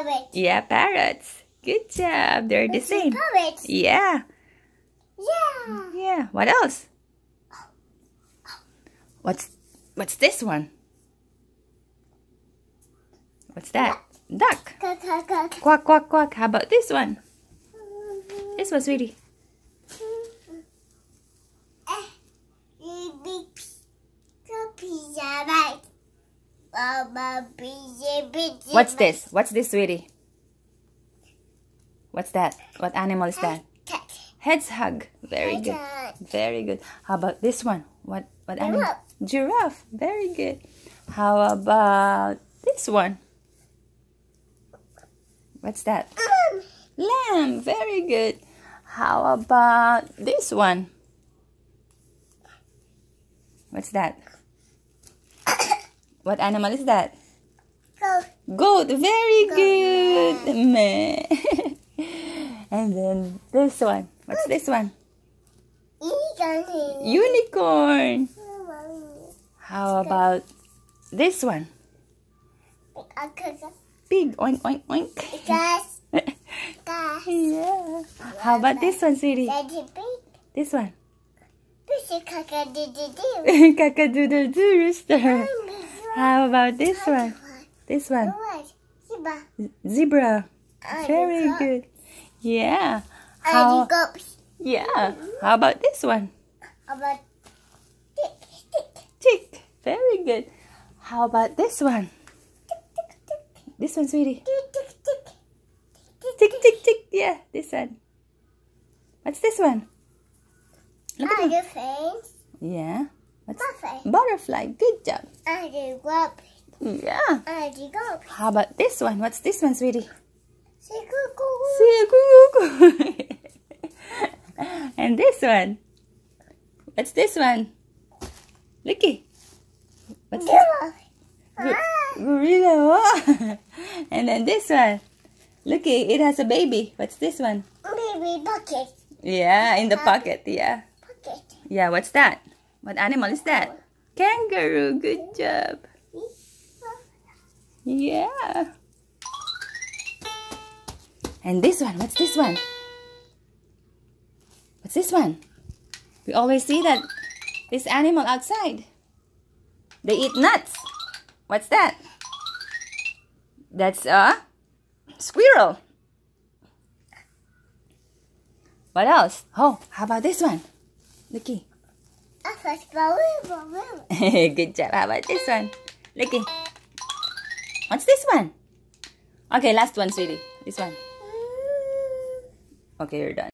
parrots. Yeah, parrots. Good job. They're the same. Parrots. Yeah. Yeah. Yeah. What else? What's this one? What's that? Duck. Quack, quack, quack. How about this one? This one, sweetie. What's this? What's this, sweetie? What's that? What animal is that? Hedgehog. Very good. Very good. How about this one? What animal? Giraffe. Very good. How about this one? What's that? Lamb. Very good. How about this one? What's that? What animal is that? Goat. Goat. Very good. Meh. And then this one. What's this one? Unicorn. How about this one? Pig. Oink, oink, oink. Yeah. How about this one, sweetie? This one. Cock-a-doodle-doo, rooster. How about this one? This one. Zebra. Very good. Yeah. Yeah. How about this one? Tick. Very good. How about this one? This one, sweetie. Tick, tick, tick. Yeah, this one. What's this one? Look at it. Yeah. What's butterfly? Good job. Yeah. How about this one? What's this one, sweetie? And this one? What's this one? Looky. What's this? Gorilla. And then this one. Looky, it has a baby. What's this one? Baby bucket. Yeah, in the pocket. Yeah. Yeah, what's that? What animal is that? Kangaroo. Good job. Yeah. And this one, what's this one? What's this one? We always see that this animal outside. They eat nuts. What's that? That's a squirrel. What else? Oh, how about this one? Looky. Good job. How about this one? Looky. What's this one? Okay, last one, sweetie. This one. Okay, you're done.